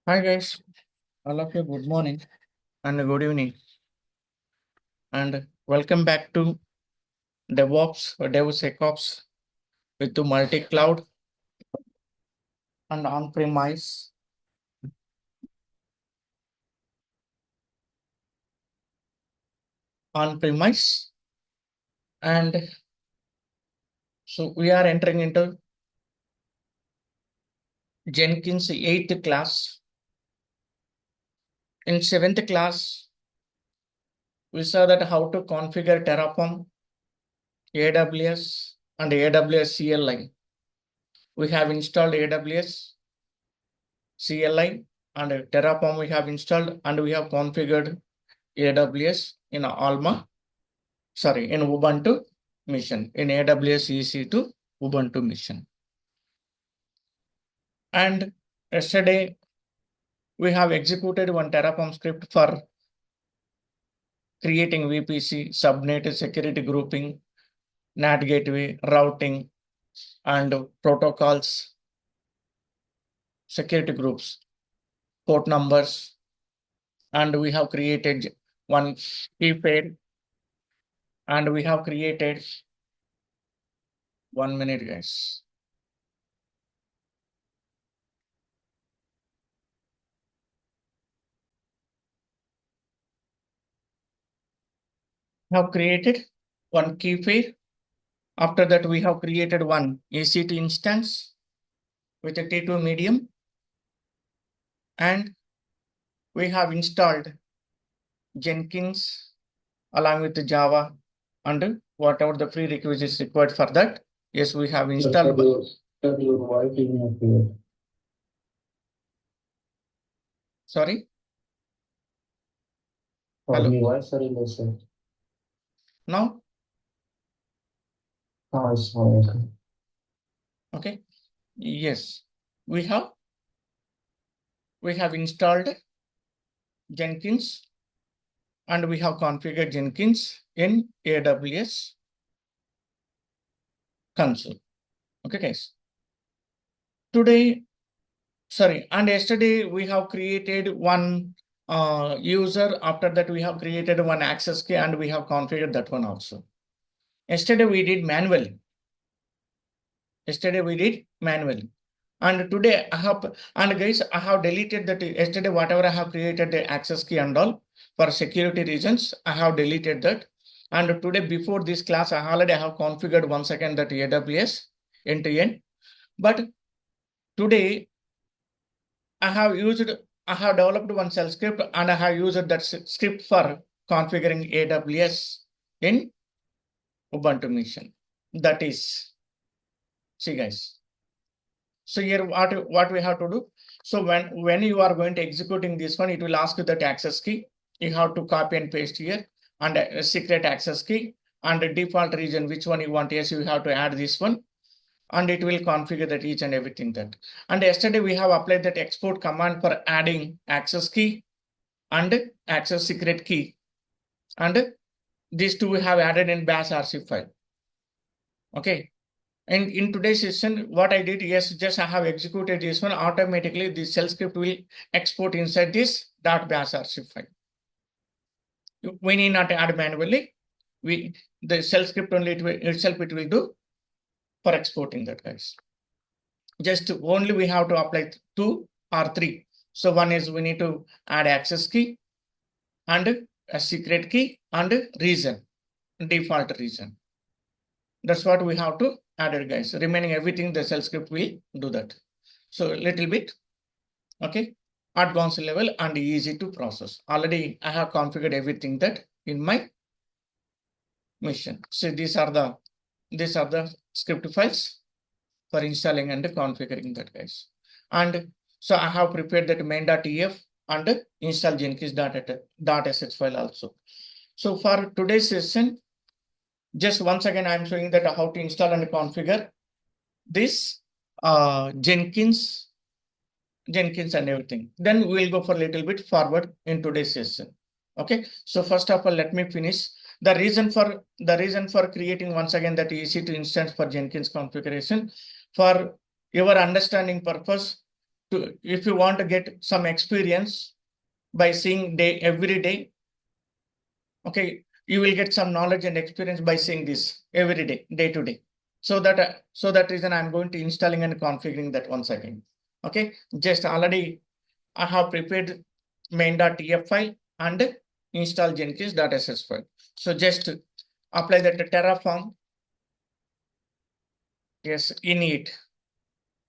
Hi guys, all of you good morning and good evening and welcome back to DevOps or DevSecOps with the multi-cloud and on-premise and so we are entering into Jenkins 8th class. In 7th class, we saw that how to configure Terraform, AWS and AWS CLI. We have installed AWS CLI and Terraform we have installed and we have configured AWS in Ubuntu mission in AWS EC2 Ubuntu mission. And yesterday we have executed one Terraform script for creating VPC, subnet security grouping, NAT gateway, routing, and protocols, security groups, port numbers, and we have created one key pair, and we have created 1 minute, guys. Have created one key pair. After that, we have created one EC2 instance with a T2 medium, and we have installed Jenkins along with the Java and whatever the prerequisites required for that. Yes, we have installed. Sorry. Hello. Now. Okay. Yes, we have installed Jenkins and we have configured Jenkins in AWS console. Okay, guys. And yesterday we have created one user. After that, we have created one access key and we have configured that one also. Yesterday we did manually. And today I have deleted that. Yesterday, whatever I have created the access key and all for security reasons, I have deleted that. And today, before this class, I already have configured once again that AWS end-to-end. But today, I have developed one shell script and I have used that script for configuring AWS in Ubuntu mission. That is, see guys. So here what we have to do. So when you are going to executing this one, it will ask you that access key. You have to copy and paste here and a secret access key and a default region, which one you want. Yes, you have to add this one and it will configure that each and everything that. And yesterday we have applied that export command for adding access key and access secret key. And these two we have added in bash RC file. Okay. And in today's session, what I did, yes, just I have executed this one. Automatically, the shell script will export inside this .bash archive file. We need not add manually. The shell script only it will do for exporting that, guys. Just only we have to apply 2 or 3. So one is we need to add access key and a secret key and a reason, default reason. That's what we have to add it, guys. Remaining everything, the shell script will do that. So a little bit, okay, advanced level and easy to process. Already I have configured everything that in my mission. So these are the script files for installing and configuring that, guys. And so I have prepared that main.ef and install Jenkins.sh file also. So for today's session, just once again, I'm showing that how to install and configure this Jenkins and everything. Then we'll go for a little bit forward in today's session. Okay. So first of all, let me finish the reason for creating once again that EC2 instance for Jenkins configuration. For your understanding purpose, if you want to get some experience by seeing every day, okay, you will get some knowledge and experience by seeing this every day to day. So that reason I'm going to installing and configuring that once again. Okay, just already I have prepared main.tf file and install Jenkins.sh file. So just apply that Terraform. Yes, init.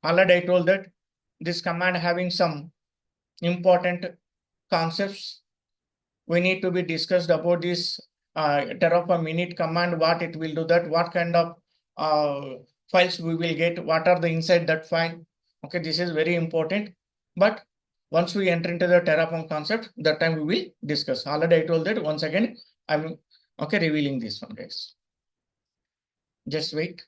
Already I told that this command having some important concepts we need to be discussed about this Terraform init command, what it will do, that what kind of files we will get, what are the inside that file. Okay, this is very important. But once we enter into the Terraform concept, that time we will discuss. Already I told that once again, I'm okay revealing this one, guys. Just wait.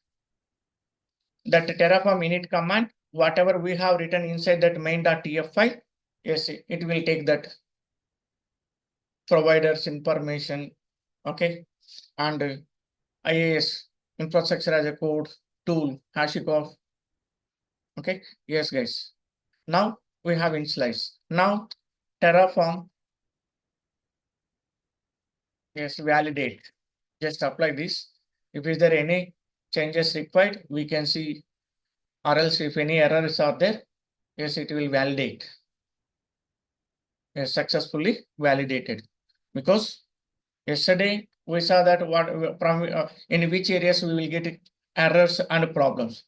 That Terraform init command, whatever we have written inside that main.tf file, yes, it will take that providers information, okay, and IAS infrastructure as a code tool HashiCorp. Okay, yes, guys. Now we have initialize. Now Terraform, yes, validate. Just apply this. If is there any changes required, we can see, or else if any errors are there, yes, it will validate. Yes, successfully validated. Because yesterday we saw that what from in which areas we will get errors and problems.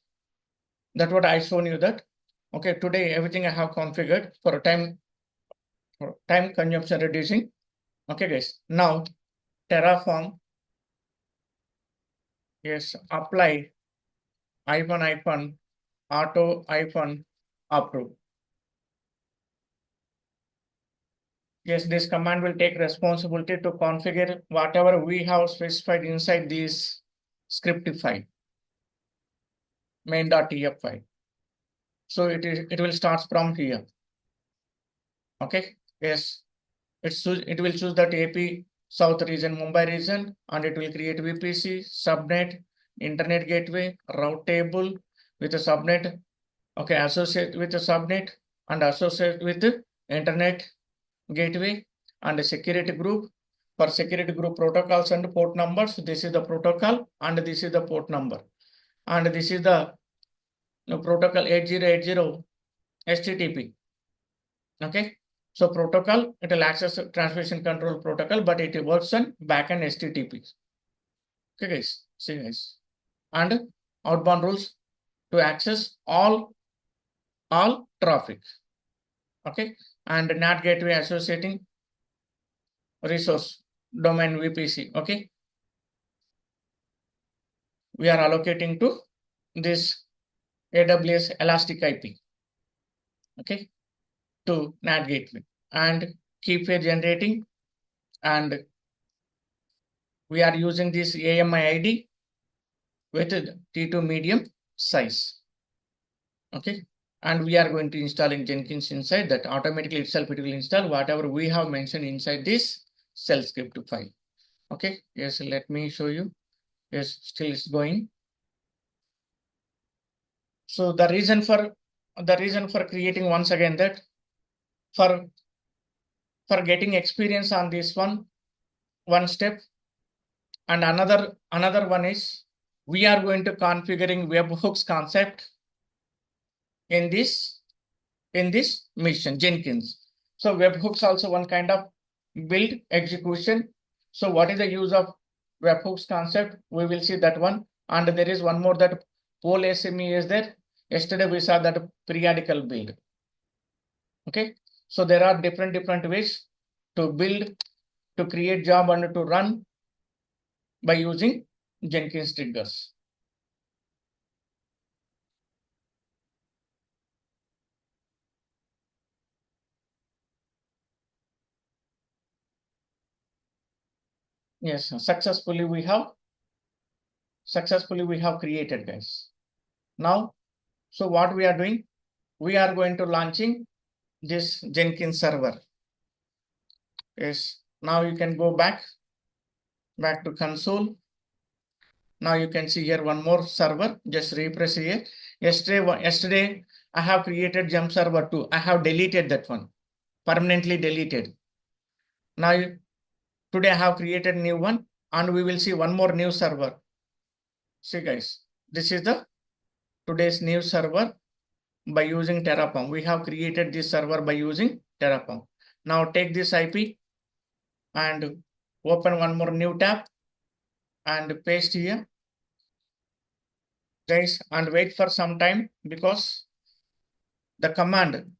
That's what I shown you that. Okay, today everything I have configured for time consumption reducing. Okay, guys. Now Terraform, yes, apply auto approve. Yes, this command will take responsibility to configure whatever we have specified inside this script file, main.tf file. So it will start from here. Okay, yes, it will choose that AP South region, Mumbai region, and it will create VPC, subnet, internet gateway, route table with a subnet. Okay, associate with a subnet and associate with the internet gateway and a security group. For security group protocols and port numbers, this is the protocol and this is the port number. And this is the protocol 8080 HTTP. Okay. So protocol, it will access transmission control protocol, but it works on backend HTTP. Okay, guys. See, guys. And outbound rules to access all traffic. Okay. And NAT gateway associating resource domain VPC. Okay. We are allocating to this AWS Elastic IP. Okay. To NAT gateway and key pair generating, and we are using this AMI ID with T2 medium size. Okay, and we are going to install in Jenkins inside that automatically itself. It will install whatever we have mentioned inside this shell script file. Okay, yes, let me show you. Yes, still it's going. So the reason for creating once again that for getting experience on this one step, and another one is we are going to configuring webhooks concept in this mission Jenkins. So webhooks also one kind of build execution. So what is the use of webhooks concept? We will see that one. And there is one more, that poll SME is there. Yesterday we saw that periodical build. Okay. So there are different ways to build, to create job and to run by using Jenkins triggers. Yes, successfully we have created, guys. Now, so what we are doing, we are going to launching this Jenkins server. Yes, now you can go back to console. Now you can see here one more server. Just refresh here. Yesterday I have created jump server 2. I have deleted that one, permanently deleted. Now today I have created new one, and we will see one more new server. See guys, this is the today's new server by using Terraform. We have created this server by using Terraform. Now take this IP and open one more new tab and paste here, guys, and wait for some time because the command,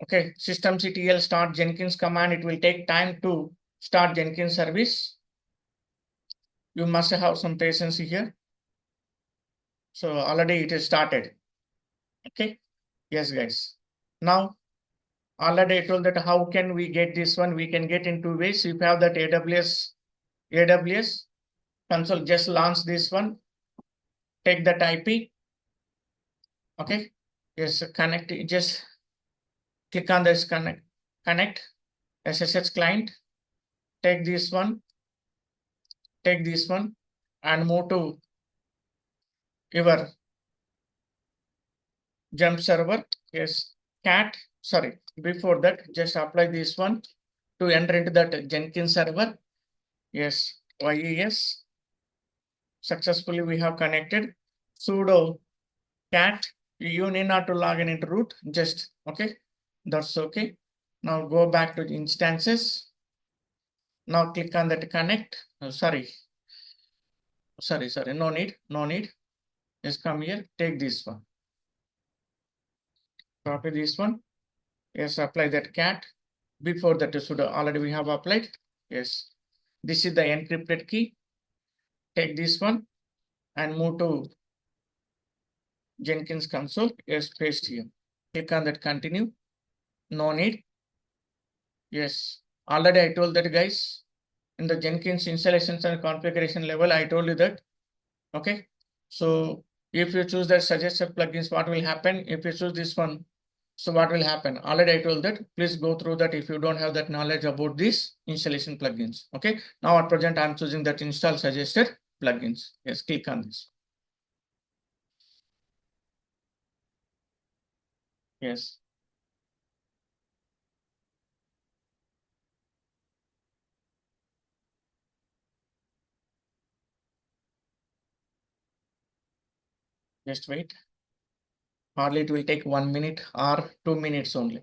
okay, systemctl start Jenkins command, it will take time to start Jenkins service. You must have some patience here. So already it is started. Okay. Yes, guys. Now already I told that how can we get this one? We can get in two ways. If you have that AWS console, just launch this one. Take that IP. Okay. Yes, connect. Just click on this connect SSH client. Take this one. Take this one and move to your jump server. Yes, cat. Sorry. Before that, just apply this one to enter into that Jenkins server. Yes, yes. Successfully we have connected. Sudo cat. You need not to log in into root. Just okay. That's okay. Now go back to the instances. Now click on that connect. Oh, sorry. No need. No need. Just come here. Take this one. Copy this one. Yes, apply that cat. Before that sudo already we have applied. Yes. This is the encrypted key. Take this one and move to Jenkins console. Yes, paste here. Click on that continue. No need. Yes. Already I told that guys in the Jenkins installations and configuration level, I told you that. Okay. So if you choose that suggested plugins, what will happen? If you choose this one, so what will happen? Already I told that. Please go through that if you don't have that knowledge about these installation plugins. Okay. Now at present, I'm choosing that install suggested plugins. Yes, click on this. Yes. Just wait. Hardly it will take 1 minute or 2 minutes only.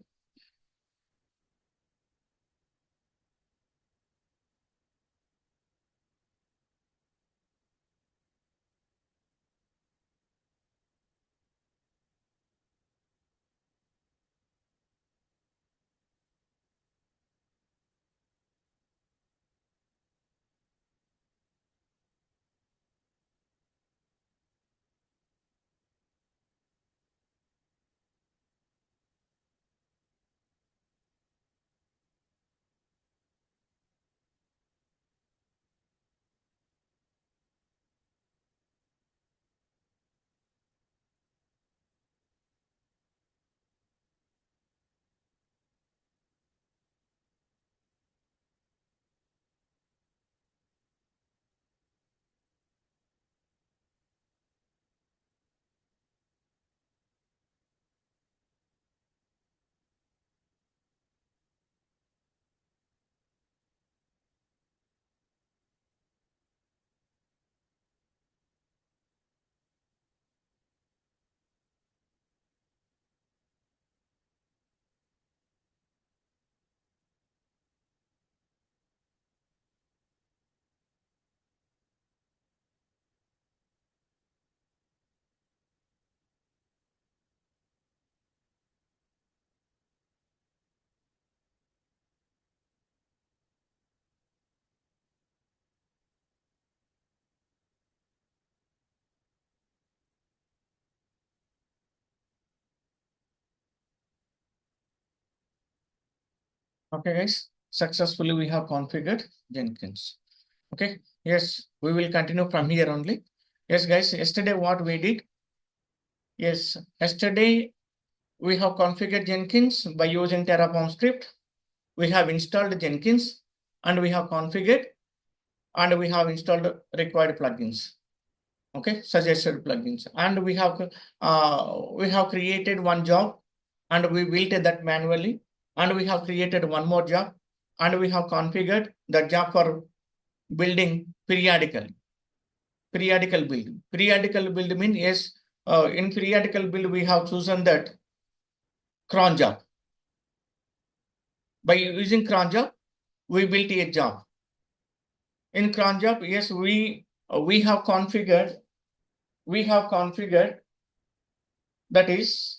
Okay, guys. Successfully we have configured Jenkins. Okay. Yes, we will continue from here only. Yes, guys. Yesterday what we did? Yes, yesterday we have configured Jenkins by using Terraform script. We have installed Jenkins and we have configured and we have installed required plugins. Okay, suggested plugins, and we have created one job, and we built that manually, and we have created one more job, and we have configured the job for building periodically. Periodical build. Periodical build means yes, in periodical build we have chosen that cron job. By using cron job, we built a job. In cron job, yes, we have configured that is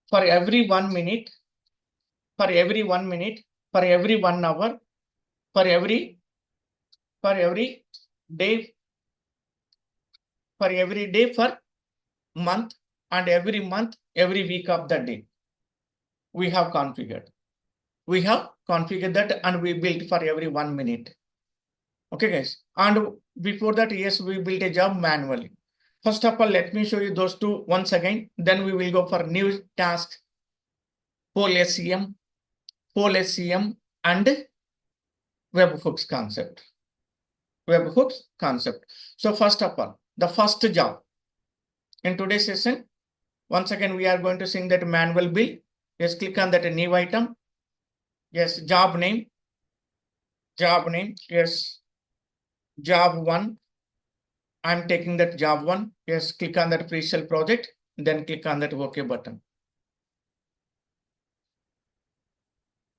for every 1 minute, for every 1 minute, for every 1 hour, for every day, for month, and every month, every week of the day. We have configured. We have configured that, and we built for every 1 minute. Okay, guys. And before that, yes, we built a job manually. First of all, let me show you those two once again. Then we will go for new task, whole SCM, and webhooks concept. Webhooks concept. So first of all, the first job in today's session, once again, we are going to sing that manual build. Yes, click on that new item. Yes, job name. Yes, job 1. I'm taking that job 1. Yes, click on that pre-sale project, then click on that OK button.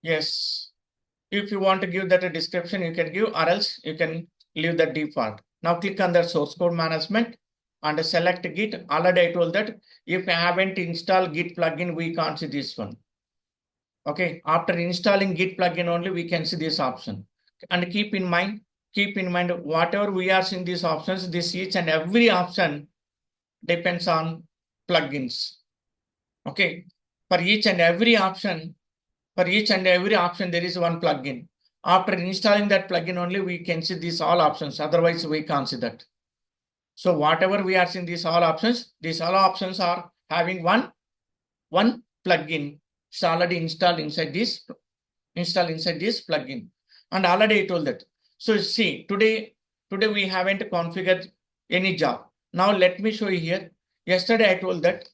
Yes, if you want to give that a description, you can give, or else you can leave the default. Now click on the source code management and select Git. Already I told that if you haven't installed Git plugin, we can't see this one. Okay, after installing Git plugin only, we can see this option. And keep in mind, whatever we are seeing these options, this each and every option depends on plugins. Okay, for each and every option, there is one plugin. After installing that plugin only, we can see these all options. Otherwise, we can't see that. So whatever we are seeing these all options are having one plugin. It's already installed inside this plugin. And already I told that. So see, today we haven't configured any job. Now let me show you here. Yesterday I told that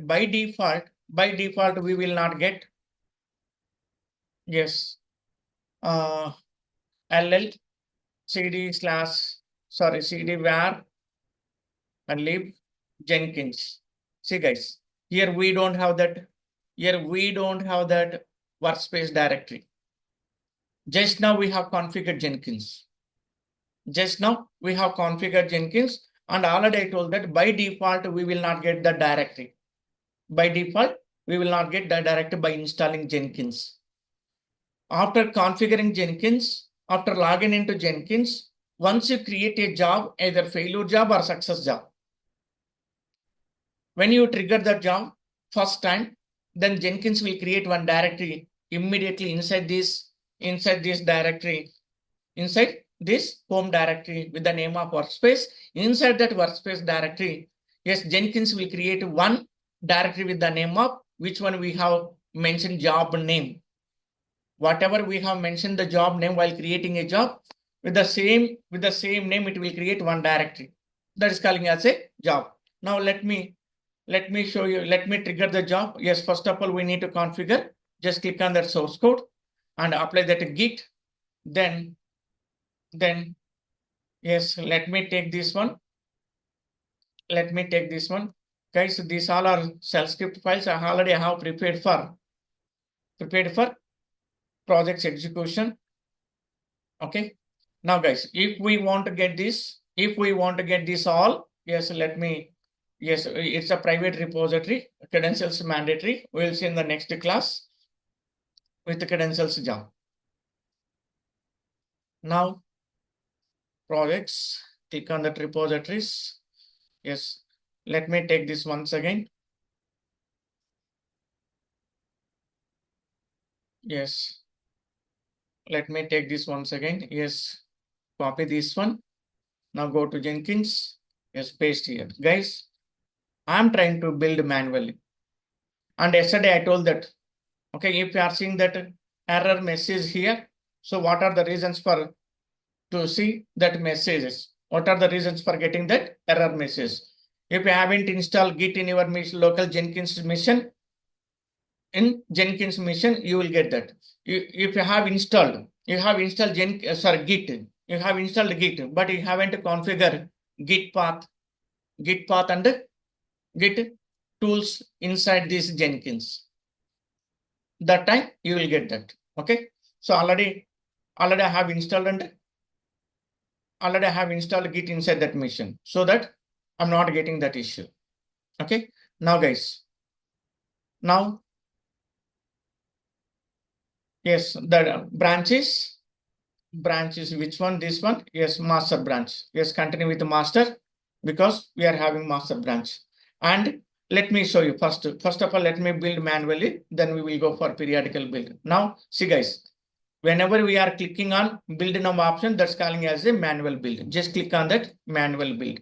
by default we will not get yes ll cd var and lib Jenkins. See guys, here we don't have that workspace directory. Just now we have configured Jenkins. And already I told that by default we will not get the directory. By default, we will not get the directory by installing Jenkins. After configuring Jenkins, after logging into Jenkins, once you create a job, either failure job or success job, when you trigger the job first time, then Jenkins will create one directory immediately inside this directory, inside this home directory with the name of workspace. Inside that workspace directory, yes, Jenkins will create one directory with the name of which one we have mentioned job name. Whatever we have mentioned the job name while creating a job, with the same name, it will create one directory. That is calling as a job. Now let me show you, let me trigger the job. Yes, first of all, we need to configure. Just click on that source code and apply that Git. Then yes, let me take this one. Guys, these all are shell script files I already have prepared for projects execution. Okay. Now guys, if we want to get this all, yes, it's a private repository, credentials mandatory. We'll see in the next class with the credentials job. Now projects, click on that repositories. Yes, let me take this once again. Yes, let me take this once again. Yes, copy this one. Now go to Jenkins. Yes, paste here. Guys, I'm trying to build manually. And yesterday I told that, okay, if you are seeing that error message here, so what are the reasons for to see that messages. What are the reasons for getting that error message? If you haven't installed Git in your local Jenkins mission, in Jenkins mission, you will get that. If you have installed, Git, you have installed Git, but you haven't configured Git path and Git tools inside this Jenkins. That time you will get that. Okay. So already I have installed Git inside that mission, so that I'm not getting that issue. Okay. Now guys, yes, the branches, which one? This one? Yes, master branch. Yes, continue with the master, because we are having master branch. And let me show you first of all, let me build manually, then we will go for periodical build. Now see guys, whenever we are clicking on build now option, that's calling as a manual build. Just click on that manual build.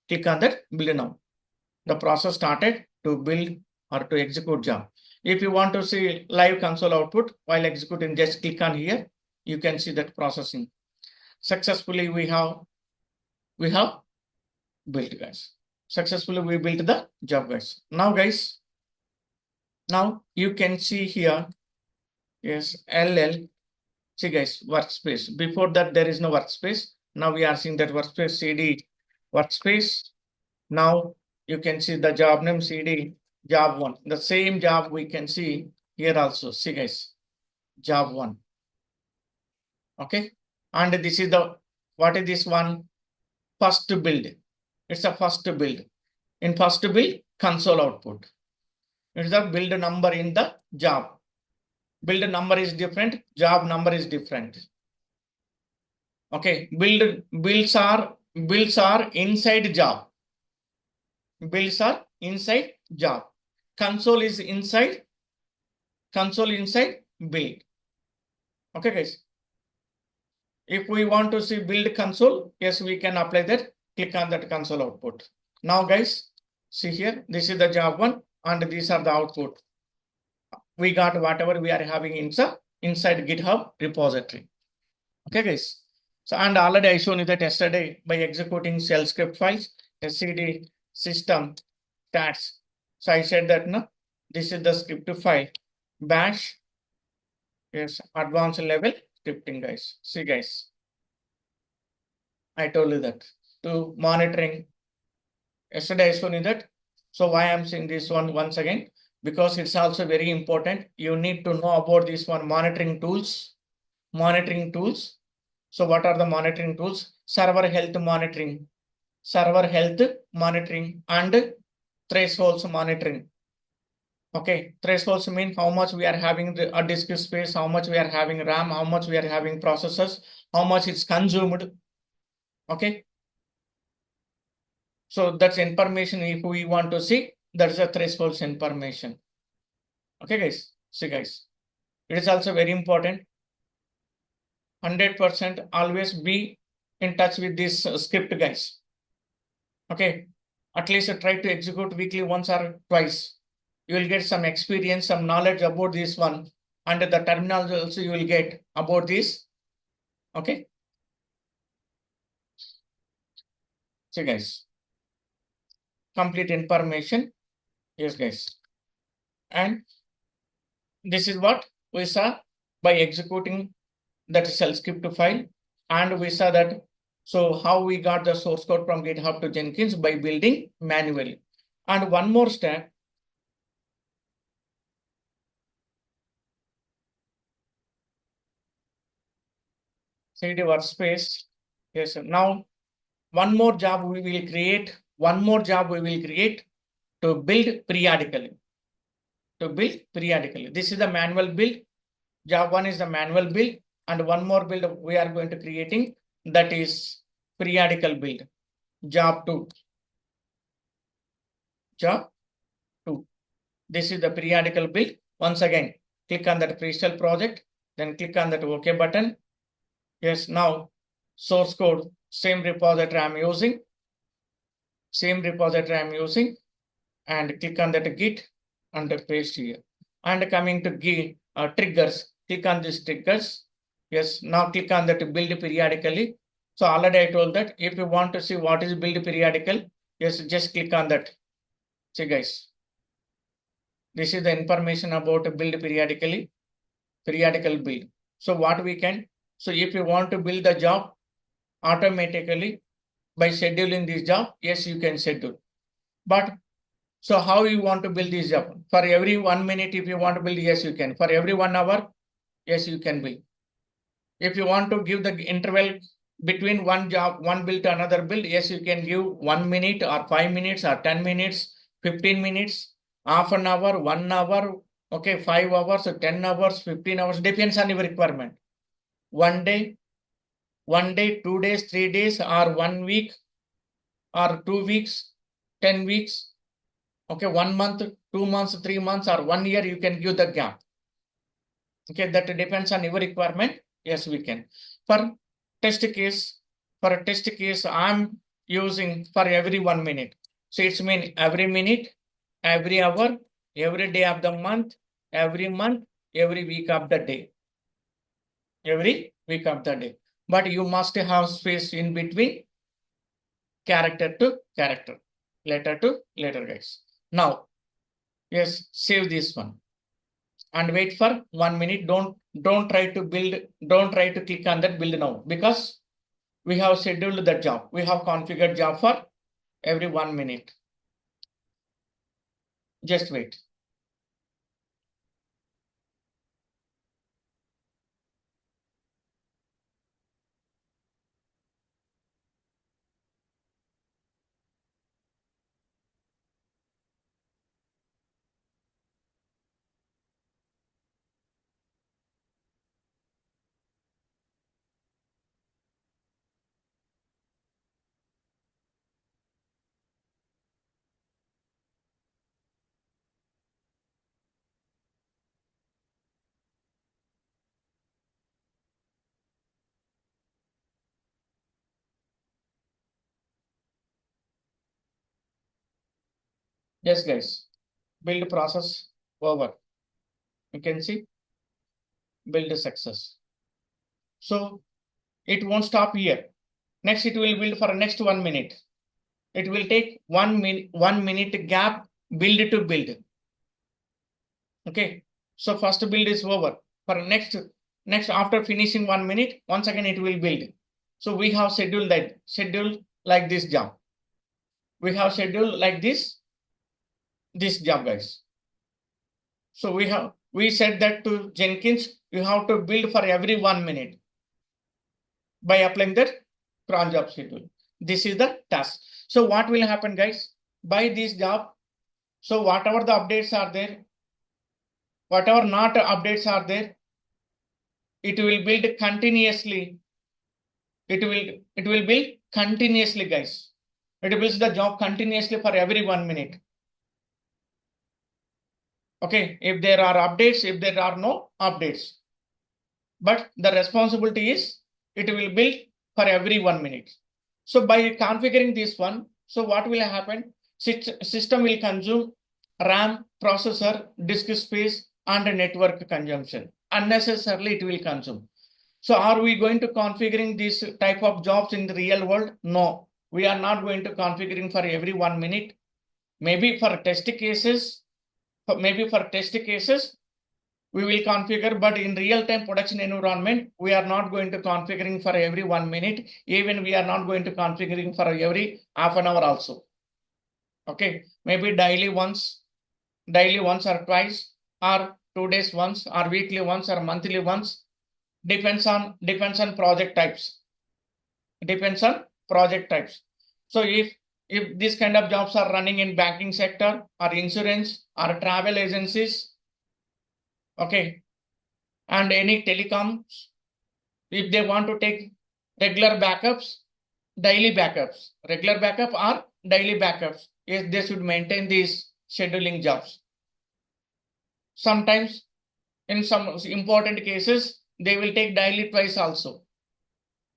Click on that build now. The process started to build or to execute job. If you want to see live console output while executing, just click on here. You can see that processing successfully. We have built, guys. Successfully we built the job, guys. Now guys, now you can see here, yes, LL. See guys, workspace. Before that there is no workspace. Now we are seeing that workspace CD workspace. Now you can see the job name CD job 1. The same job we can see here also. See guys, job 1. Okay. And this is the, what is this one? First build. It's a first build. In first build, console output. It's the build number in the job. Build number is different. Job number is different. Okay. Builds are inside job. Builds are inside job. Console is inside. Console inside build. Okay, guys. If we want to see build console, yes, we can apply that. Click on that console output. Now, guys, see here. This is the job 1, and these are the output. We got whatever we are having inside GitHub repository. Okay, guys. So, and already I shown you that yesterday by executing shell script files, SCD system stats. So I said that no, this is the script file bash. Yes, advanced level scripting, guys. See, guys, I told you that to monitoring. Yesterday I shown you that. So why I'm saying this one once again? Because it's also very important. You need to know about this one, monitoring tools. So what are the monitoring tools? Server health monitoring, and thresholds monitoring. Okay, thresholds mean how much we are having a disk space, how much we are having RAM, how much we are having processors, how much it's consumed. Okay. So that's information if we want to see, that's a thresholds information. Okay, guys. See, guys, it is also very important. 100% always be in touch with this script, guys. Okay. At least try to execute weekly once or twice. You will get some experience, some knowledge about this one, and the terminology also you will get about this. Okay. So guys, complete information. Yes, guys. And this is what we saw by executing that shell script file. And we saw that, so how we got the source code from GitHub to Jenkins by building manually. And one more step. CD workspace. Yes, now one more job we will create. To build periodically. This is the manual build. Job 1 is the manual build, and one more build we are going to creating, that is periodical build. Job 2. This is the periodical build. Once again, click on that pre-install project, then click on that OK button. Yes, now source code, same repository I'm using, and click on that Git and paste here. And coming to Git triggers, click on these triggers Yes, now click on that build periodically. So already I told that if you want to see what is build periodical, yes, just click on that. See guys, this is the information about build periodically, periodical build. So what we can, so if you want to build the job automatically by scheduling this job, yes, you can schedule. But so how you want to build this job? For every 1 minute, if you want to build, yes, you can. For every 1 hour, yes, you can build. If you want to give the interval between one job, one build to another build, yes, you can give 1 minute or 5 minutes or 10 minutes, 15 minutes, half an hour, 1 hour, okay, 5 hours, 10 hours, 15 hours, depends on your requirement. 1 day, 1 day, 2 days, 3 days, or 1 week, or 2 weeks, 10 weeks, okay, 1 month, 2 months, 3 months, or 1 year, you can give the gap. Okay, that depends on your requirement. Yes, we can. For test case, for a test case, I'm using for every 1 minute. So it's mean every minute, every hour, every day of the month, every week of the day. Every week of the day. But you must have space in between character to character, letter to letter, guys. Now, yes, save this one and wait for 1 minute. Don't try to build, don't try to click on that build now, because we have scheduled that job. We have configured job for every 1 minute. Just wait. Yes, guys, build process over. You can see build success. So it won't stop here. Next, it will build for next 1 minute. It will take 1 minute gap build to build. Okay. So first build is over. For next after finishing 1 minute, once again it will build. So we have scheduled like this job. We have scheduled like this job, guys. So we said that to Jenkins, you have to build for every 1 minute by applying the cron job schedule. This is the task. So what will happen, guys? By this job, so whatever the updates are there, whatever not updates are there, it will build continuously. It will build continuously, guys. It builds the job continuously for every 1 minute. Okay, if there are updates, if there are no updates. But the responsibility is it will build for every 1 minute. So by configuring this one, so what will happen? System will consume RAM, processor, disk space, and network consumption. Unnecessarily, it will consume. So are we going to configuring this type of jobs in the real world? No, we are not going to configuring for every 1 minute. Maybe for test cases, we will configure, but in real-time production environment, we are not going to configuring for every 1 minute. Even we are not going to configuring for every half an hour also. Okay, maybe daily once or twice, or 2 days once, or weekly once, or monthly once. Depends on project types. Depends on project types. So if these kind of jobs are running in banking sector or insurance or travel agencies, okay, and any telecoms, if they want to take regular backups, regular backup or daily backups, yes, they should maintain these scheduling jobs. Sometimes in some important cases, they will take daily twice also.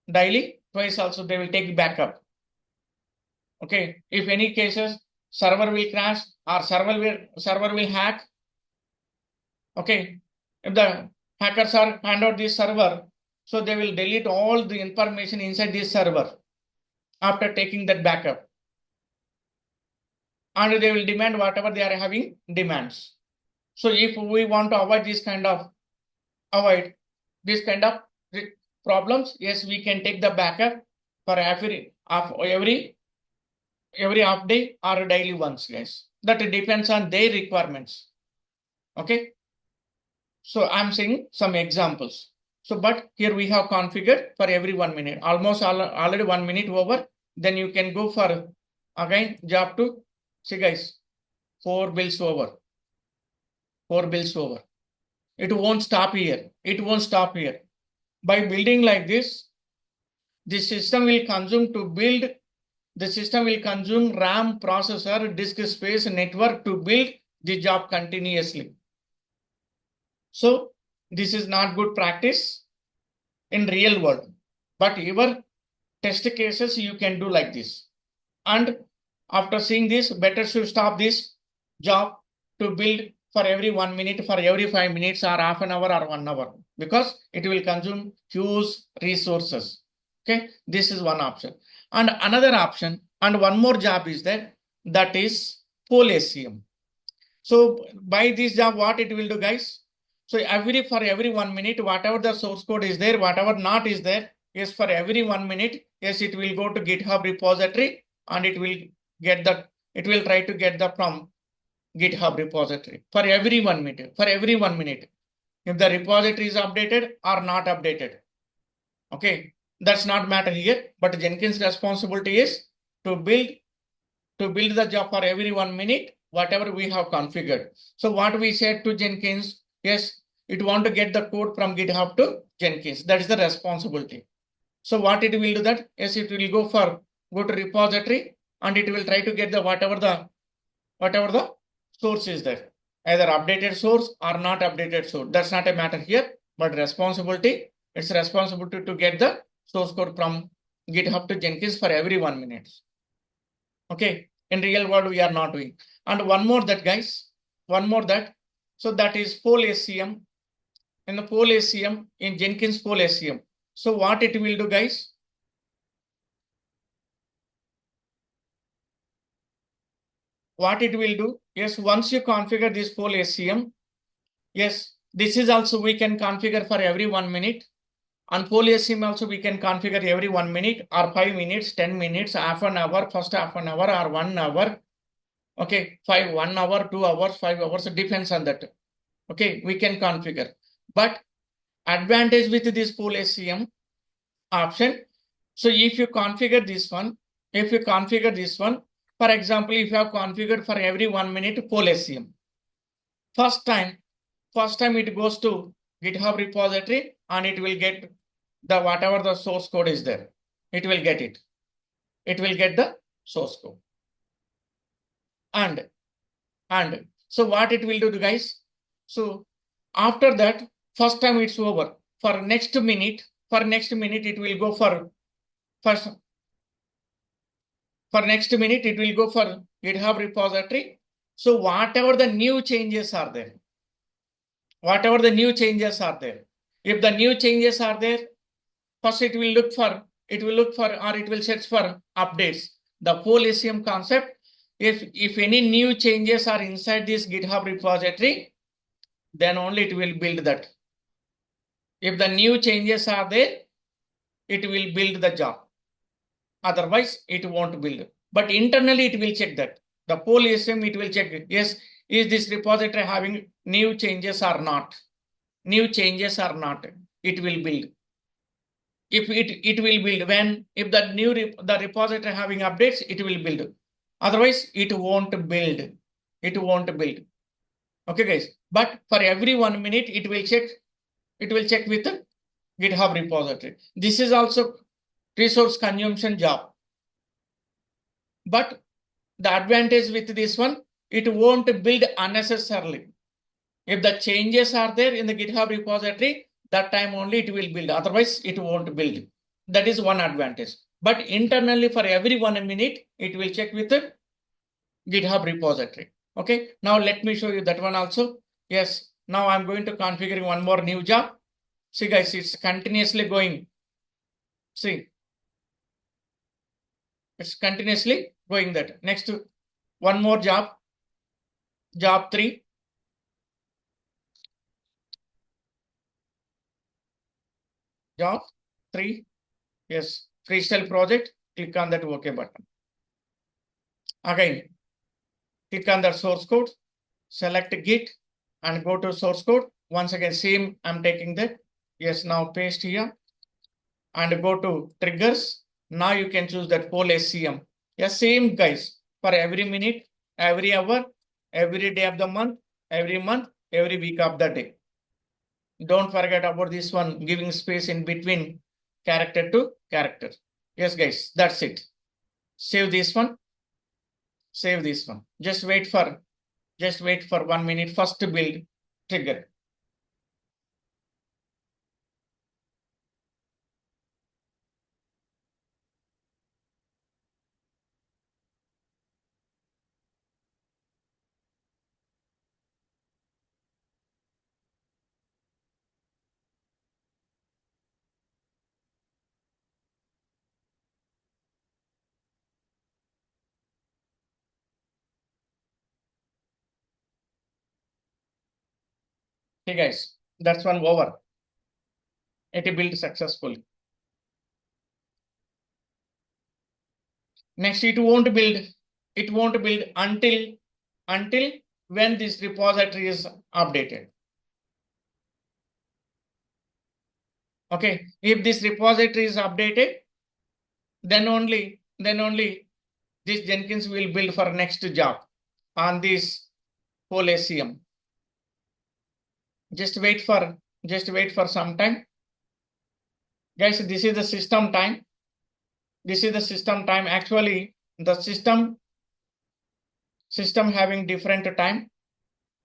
They will take backup. Okay, if any cases server will crash or server will hack. Okay, if the hackers are hand out this server, So they will delete all the information inside this server after taking that backup. And they will demand whatever they are having demands. So if we want to avoid this kind of problems, yes, we can take the backup for every half day or daily once, guys. That depends on their requirements. Okay. So I'm saying some examples. So, but here we have configured for every 1 minute, almost already 1 minute over. Then you can go for again job to see, guys, 4 bills over. 4 bills over. It won't stop here. It won't stop here. By building like this, the system will consume to build. The system will consume RAM, processor, disk space, network to build the job continuously. So this is not good practice in real world, but your test cases you can do like this. And after seeing this, better should stop this job to build for every 1 minute, for every 5 minutes or half an hour or 1 hour, because it will consume huge resources. Okay, this is one option. And another option, and one more job is there, that is full SCM. So by this job, what it will do, guys? So for every 1 minute, whatever the source code is there, whatever not is there, yes, for every 1 minute, yes, it will go to GitHub repository and it will try to get the from GitHub repository for every 1 minute, if the repository is updated or not updated. Okay, that's not matter here, but Jenkins' responsibility is to build the job for every 1 minute, whatever we have configured. So what we said to Jenkins, yes, it want to get the code from GitHub to Jenkins. That is the responsibility. So what it will do that? Yes, it will go to repository and it will try to get the whatever the source is there, either updated source or not updated source. That's not a matter here, but responsibility. It's responsibility to get the source code from GitHub to Jenkins for every 1 minute. Okay, in real world we are not doing. And one more that, guys, so that is full SCM. In the full SCM, in Jenkins full SCM. So what it will do, guys? What it will do? Yes, once you configure this full SCM, yes, this is also we can configure for every 1 minute. On full SCM also we can configure every 1 minute or 5 minutes, 10 minutes, half an hour, first half an hour or 1 hour. Okay, 1 hour, 2 hours, 5 hours, it depends on that. Okay, we can configure. But advantage with this full SCM option. So if you configure this one, for example, if you have configured for every 1 minute full SCM, first time it goes to GitHub repository and it will get the whatever the source code is there. It will get it. It will get the source code. And so what it will do, guys? So after that, first time it's over. For next minute, it will go for next minute, it will go for GitHub repository. So whatever the new changes are there, if the new changes are there, first it will look for or it will search for updates. The full SCM concept, if any new changes are inside this GitHub repository, then only it will build that. If the new changes are there, it will build the job. Otherwise, it won't build. But internally, it will check that. The full SCM, it will check it. Yes, is this repository having new changes or not? New changes or not? It will build. If it will build if the repository having updates, it will build. Otherwise, it won't build. Okay, guys. But for every 1 minute, it will check with the GitHub repository. This is also resource consumption job. But the advantage with this one, it won't build unnecessarily. If the changes are there in the GitHub repository, that time only it will build. Otherwise, it won't build. That is one advantage. But internally, for every 1 minute, it will check with the GitHub repository. Okay. Now let me show you that one also. Yes. Now I'm going to configure one more new job. See guys, it's continuously going. See, it's continuously going that. Next, one more job, job 3. Job 3, yes, freestyle project, click on that OK button. Again, click on the source code, select Git and go to source code. Once again, same, I'm taking that. Yes, now paste here and go to triggers. Now you can choose that poll SCM. Yes, same guys, for every minute, every hour, every day of the month, every week of the day. Don't forget about this one, giving space in between character to character. Yes, guys, that's it. Save this one. Save this one. Just wait for 1 minute first to build trigger. Okay, guys, that's one over. It built successfully. Next, it won't build until when this repository is updated. Okay, if this repository is updated, then only this Jenkins will build for next job on this whole SCM. Just wait for some time. Guys, this is the system time. Actually, the system having different time.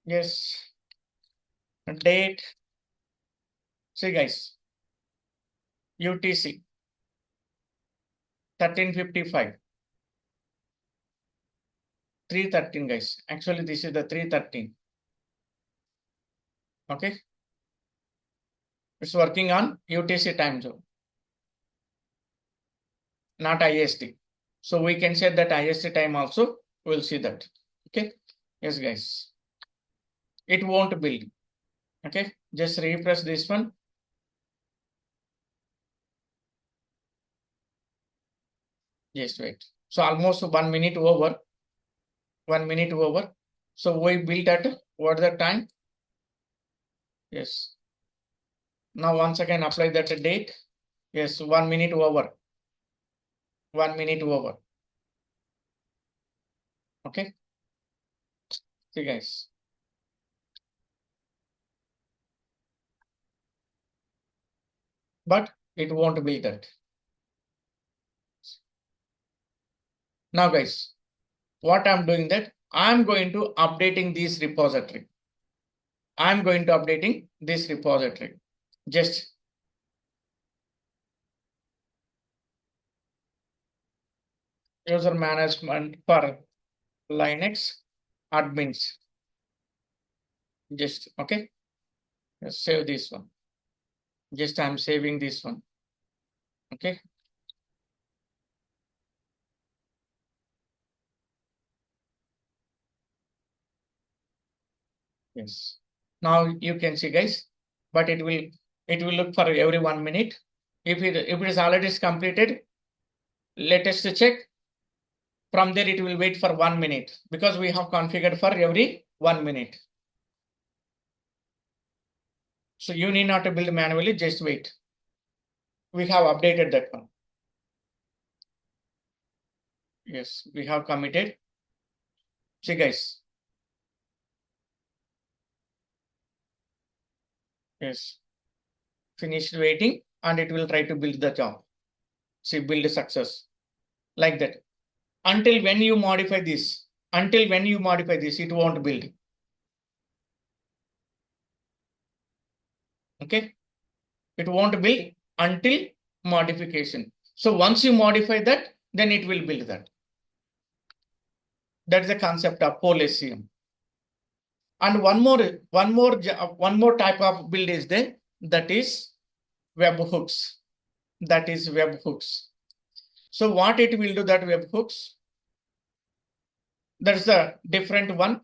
Yes, date. See guys, UTC 1355. 313 guys. Actually, this is the 313. Okay. It's working on UTC time zone, not IST. So we can set that IST time also. We'll see that. Okay. Yes, guys. It won't build. Okay. Just refresh this one. Just wait. So almost 1 minute over. 1 minute over. So we built at what the time? Yes. Now once again apply that date. Yes, 1 minute over. 1 minute over. Okay. See guys. But it won't be that. Now guys, what I'm doing that, I'm going to updating this repository. I'm going to updating this repository. Just user management for Linux admins. Just okay. Just save this one. Just I'm saving this one. Okay. Yes. Now you can see guys, but it will look for every 1 minute. If it is already completed, let us check. From there, it will wait for 1 minute because we have configured for every 1 minute. So you need not to build manually, just wait. We have updated that one. Yes, we have committed. See guys. Yes. Finished waiting and it will try to build the job. See, build success. Like that. Until when you modify this, it won't build. Okay. It won't build until modification. So once you modify that, then it will build that. That's the concept of poll SCM. And one more type of build is there. That is webhooks. That is webhooks. So what it will do, that webhooks, there's a different one.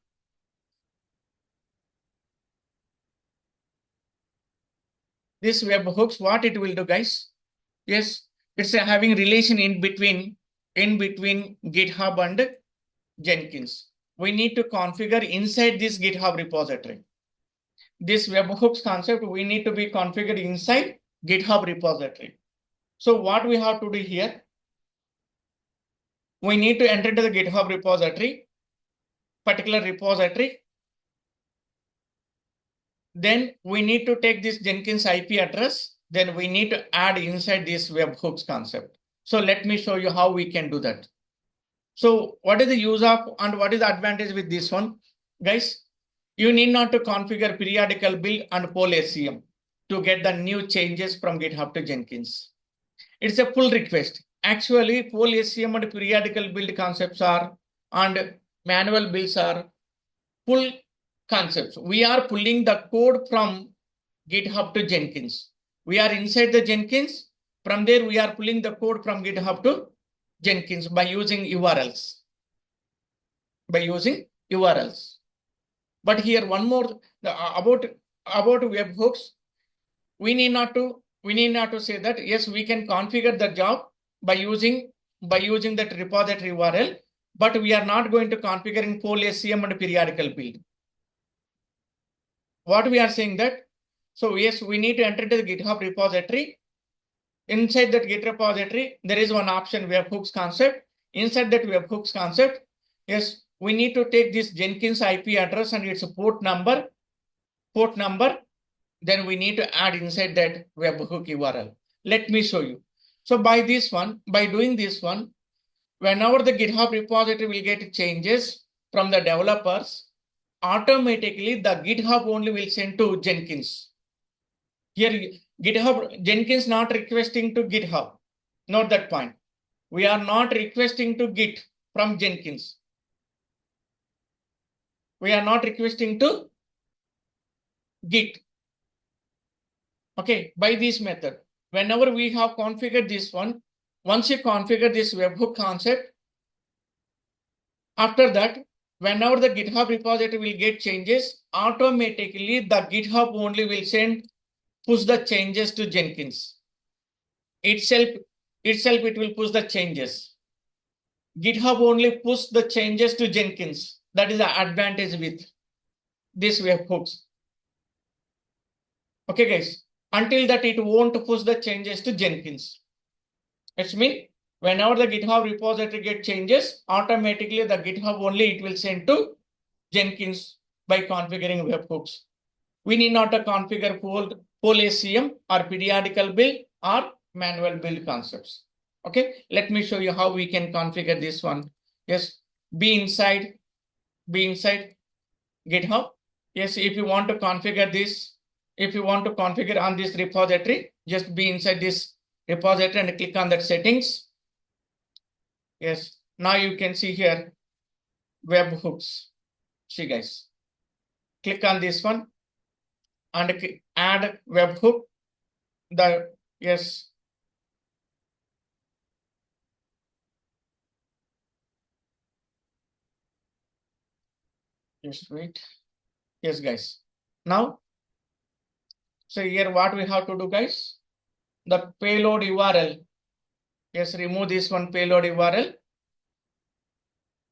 This webhooks, what it will do, guys? Yes, it's having relation in between GitHub and Jenkins. We need to configure inside this GitHub repository. This webhooks concept, we need to be configured inside GitHub repository. So what we have to do here, we need to enter to the GitHub repository, particular repository. Then we need to take this Jenkins IP address. Then we need to add inside this webhooks concept. So let me show you how we can do that. So what is the use of and what is the advantage with this one? Guys, you need not to configure periodical build and poll SCM to get the new changes from GitHub to Jenkins. It's a pull request. Actually, poll SCM and periodical build concepts are and manual builds are pull concepts. We are pulling the code from GitHub to Jenkins. We are inside the Jenkins. From there, we are pulling the code from GitHub to Jenkins by using URLs. But here one more about webhooks. We need not to say that yes, we can configure the job by using that repository URL, but we are not going to configure in poll SCM and periodical build. What we are saying that, so yes, we need to enter to the GitHub repository. Inside that Git repository, there is one option, webhooks concept. Inside that webhooks concept, yes, we need to take this Jenkins IP address and its port number. Then we need to add inside that webhook URL. Let me show you. So by doing this one, whenever the GitHub repository will get changes from the developers, automatically the GitHub only will send to Jenkins. Here, Jenkins not requesting to GitHub. Note that point. We are not requesting to Git from Jenkins. We are not requesting to Git. Okay, by this method. Whenever we have configured this one, once you configure this webhook concept, after that, whenever the GitHub repository will get changes, automatically the GitHub only will push the changes to Jenkins. Itself it will push the changes. GitHub only push the changes to Jenkins. That is the advantage with this webhooks. Okay, guys. Until that, it won't push the changes to Jenkins. It means whenever the GitHub repository get changes, automatically the GitHub only it will send to Jenkins by configuring webhooks. We need not to configure poll SCM or periodical build or manual build concepts. Okay, let me show you how we can configure this one. Yes, be inside GitHub. Yes, if you want to configure this, if you want to configure on this repository, just be inside this repository and click on that settings. Yes, now you can see here webhooks. See, guys, click on this one and add webhook. Yes. Just wait. Yes, guys. Now, so here what we have to do, guys, the payload URL. Yes, remove this one payload URL.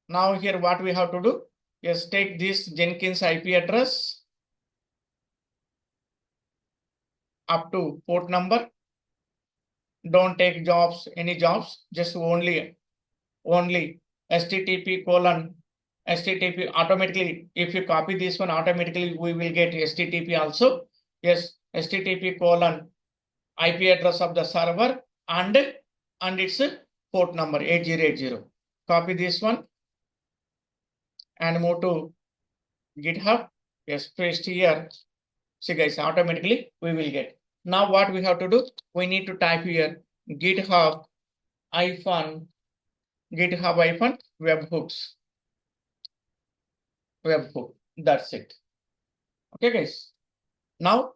Now here what we have to do is take this Jenkins IP address up to port number. Don't take any jobs, just only HTTP automatically. If you copy this one, automatically we will get HTTP also. Yes, HTTP IP address of the server and its port number 8080. Copy this one and move to GitHub. Yes, paste here. See, guys, automatically we will get. Now what we have to do, we need to type here GitHub webhooks. Webhook. That's it. Okay, guys. Now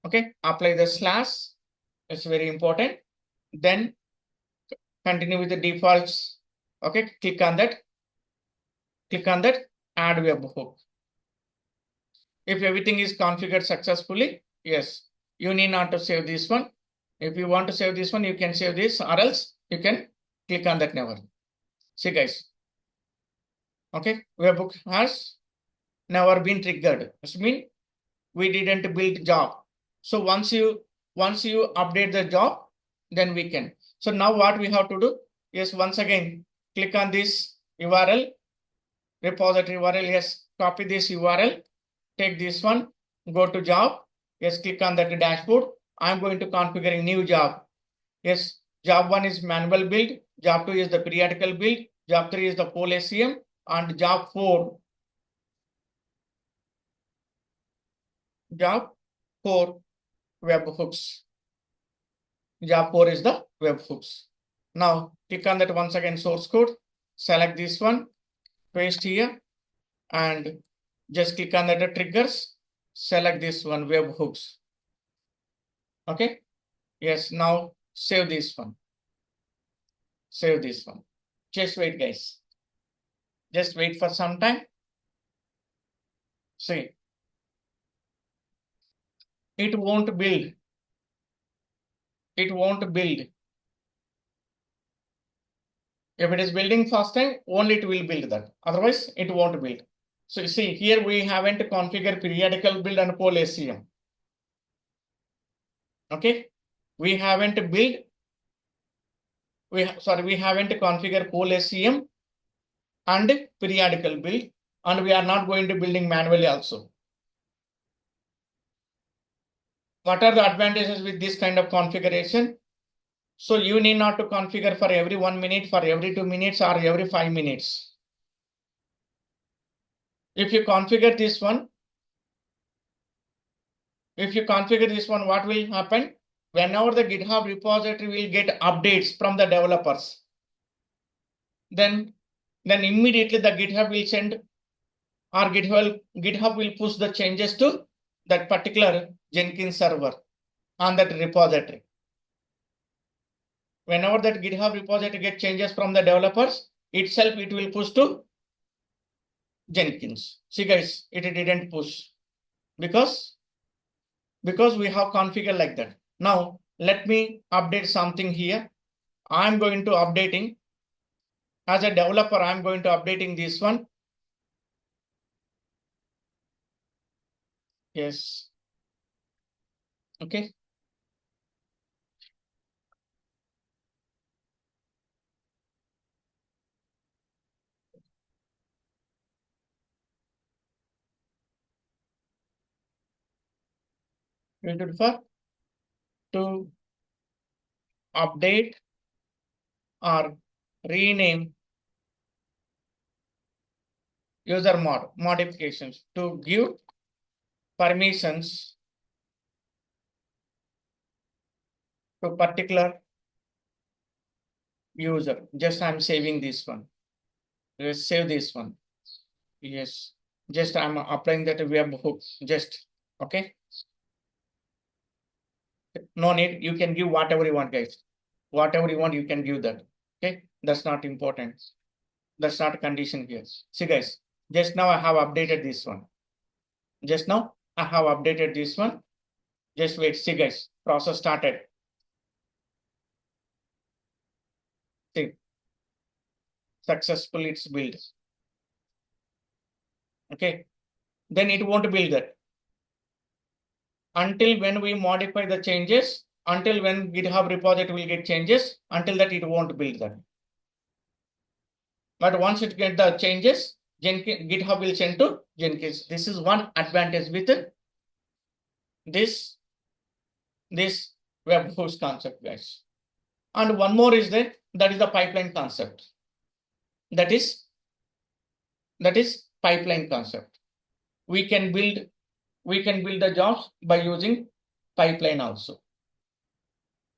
Okay, apply the slash. It's very important. Then continue with the defaults. Okay, click on that. Click on that. Add webhook. If everything is configured successfully, yes, you need not to save this one. If you want to save this one, you can save this, or else you can click on that never. See guys. Okay, webhook has never been triggered. This means we didn't build job. So once you update the job, then we can. So now what we have to do is once again click on this URL, repository URL. Yes, copy this URL, take this one, go to job. Yes, click on that dashboard. I'm going to configure a new job. Yes, job 1 is manual build, job 2 is the periodical build, job 3 is the poll SCM, and job 4 webhooks. Job 4 is the webhooks. Now click on that once again source code, select this one, paste here, and just click on the triggers, select this one webhooks. Okay. Yes, now save this one. Save this one. Just wait, guys. Just wait for some time. See, it won't build. It won't build. If it is building fast time, only it will build that. Otherwise, it won't build. So you see, here we haven't configured periodical build and poll SCM. Okay, we haven't build. We haven't configured poll SCM and periodical build, and we are not going to building manually also. What are the advantages with this kind of configuration? So you need not to configure for every 1 minute, for every 2 minutes, or every 5 minutes. If you configure this one, what will happen? Whenever the GitHub repository will get updates from the developers, then immediately the GitHub will send, or GitHub will push the changes to that particular Jenkins server on that repository. Whenever that GitHub repository get changes from the developers, itself it will push to Jenkins. See guys, it didn't push because we have configured like that. Now let me update something here. I'm going to updating as a developer. I'm going to updating this one. Yes. Okay. We prefer to update or rename user modifications to give permissions to particular user. Just I'm saving this one. Let's save this one. Yes. Just I'm applying that webhook. Just okay. No need. You can give whatever you want, guys. Whatever you want, you can give that. Okay. That's not important. That's not a condition here. See, guys. Just now I have updated this one. Just now I have updated this one. Just wait. See, guys. Process started. See. Successfully it's built. Okay. Then it won't build that. Until when we modify the changes, until when GitHub repository will get changes, until that it won't build that. But once it get the changes, GitHub will send to Jenkins. This is one advantage with this webhooks concept, guys. And one more is that is the pipeline concept. That is pipeline concept. We can build the jobs by using pipeline also.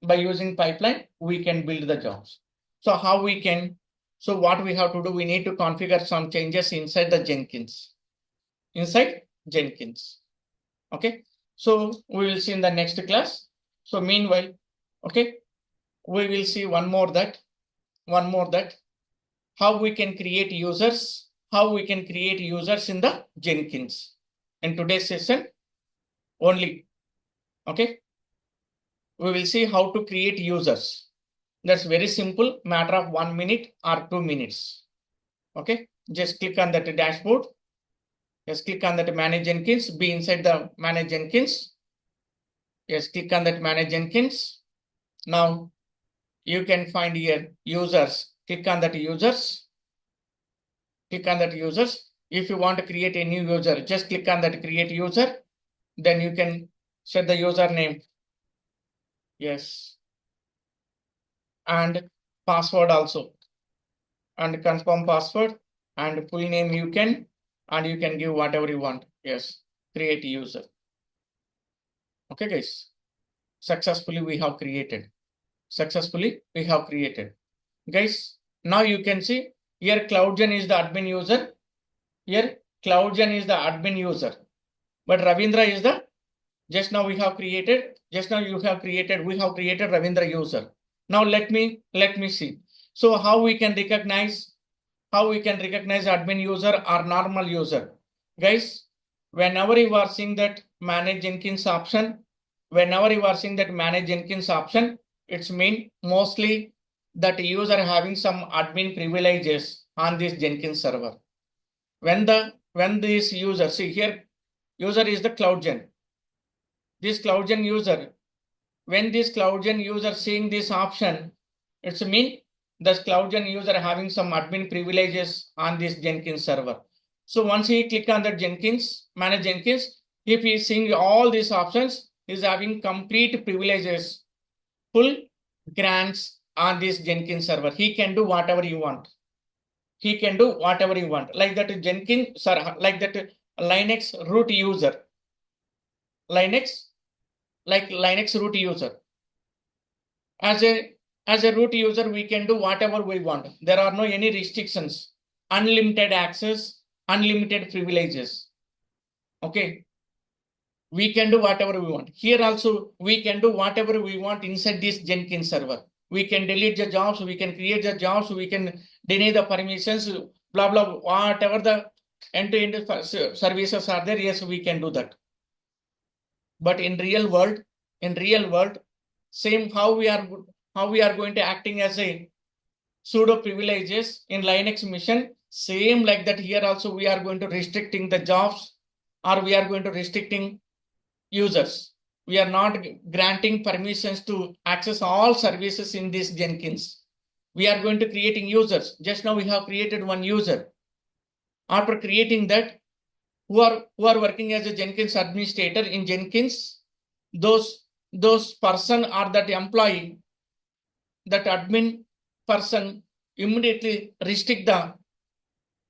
By using pipeline, we can build the jobs. So how we can? So what we have to do, we need to configure some changes inside the Jenkins. Okay. So we will see in the next class. So meanwhile, okay, we will see one more that how we can create users, in the Jenkins in today's session only. Okay, we will see how to create users. That's very simple, matter of 1 minute or 2 minutes. Okay, just click on that dashboard. Just click on that manage Jenkins, be inside the manage Jenkins. Yes, click on that manage Jenkins. Now you can find here users. Click on that users. If you want to create a new user, just click on that create user. Then you can set the username. Yes. And password also. And confirm password and full name you can, and you can give whatever you want. Yes. Create user. Okay, guys. Successfully we have created. Guys, now you can see here CloudGen is the admin user. But Ravindra is the just now you have created Ravindra user. Now let me see. So how we can recognize admin user or normal user? Guys, whenever you are seeing that manage Jenkins option, it's mean mostly that user having some admin privileges on this Jenkins server. When this user, see here, user is the CloudGen. This CloudGen user, when this CloudGen user seeing this option, it's mean this CloudGen user having some admin privileges on this Jenkins server. So once he click on the Jenkins, manage Jenkins, if he is seeing all these options, he's having complete privileges, full grants on this Jenkins server. He can do whatever you want. Like that Jenkins, like that Linux root user. Linux root user. As a root user, we can do whatever we want. There are no any restrictions, unlimited access, unlimited privileges. Okay. We can do whatever we want. Here also, we can do whatever we want inside this Jenkins server. We can delete the jobs, we can create the jobs, we can deny the permissions, blah, blah, whatever the end-to-end services are there. Yes, we can do that. But in real world, same how we are going to acting as a pseudo privileges in Linux mission, same like that here also we are going to restricting the jobs, or we are going to restricting users. We are not granting permissions to access all services in this Jenkins. We are going to creating users. Just now we have created one user. After creating that, who are working as a Jenkins administrator in Jenkins, those person or that employee, that admin person immediately restrict the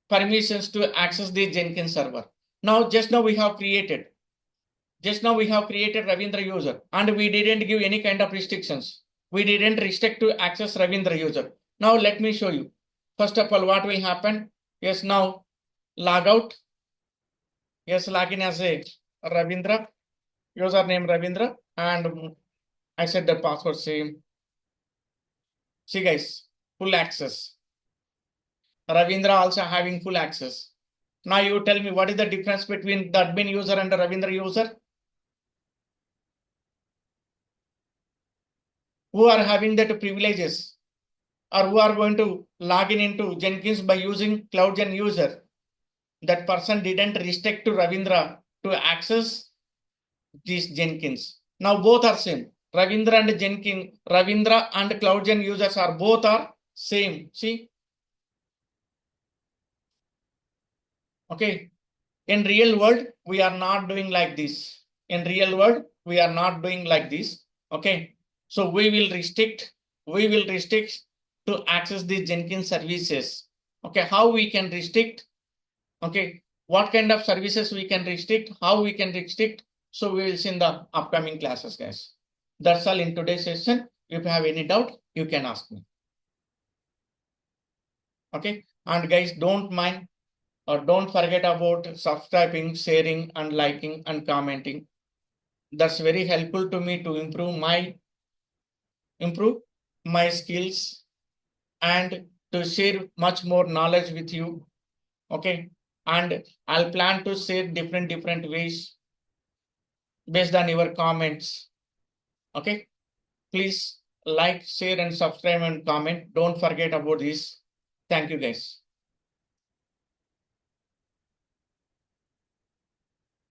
permissions to access the Jenkins server. Now, just now we have created Ravindra user, and we didn't give any kind of restrictions. We didn't restrict to access Ravindra user. Now let me show you. First of all, what will happen? Yes, now log out. Yes, login as a Ravindra, username Ravindra, and I set the password same. See guys, full access. Ravindra also having full access. Now you tell me what is the difference between the admin user and the Ravindra user? Who are having that privileges, or who are going to log in into Jenkins by using CloudGen user? That person didn't restrict to Ravindra to access these Jenkins. Now both are same. Ravindra and CloudGen users are both are same. See? Okay. In real world, we are not doing like this. Okay. So we will restrict to access the Jenkins services. Okay. How we can restrict? Okay. What kind of services we can restrict? How we can restrict? So we will see in the upcoming classes, guys. That's all in today's session. If you have any doubt, you can ask me. Okay. And guys, don't mind or don't forget about subscribing, sharing, and liking and commenting. That's very helpful to me to improve my skills and to share much more knowledge with you. Okay. And I'll plan to share different ways based on your comments. Okay. Please like, share, and subscribe and comment. Don't forget about this. Thank you, guys.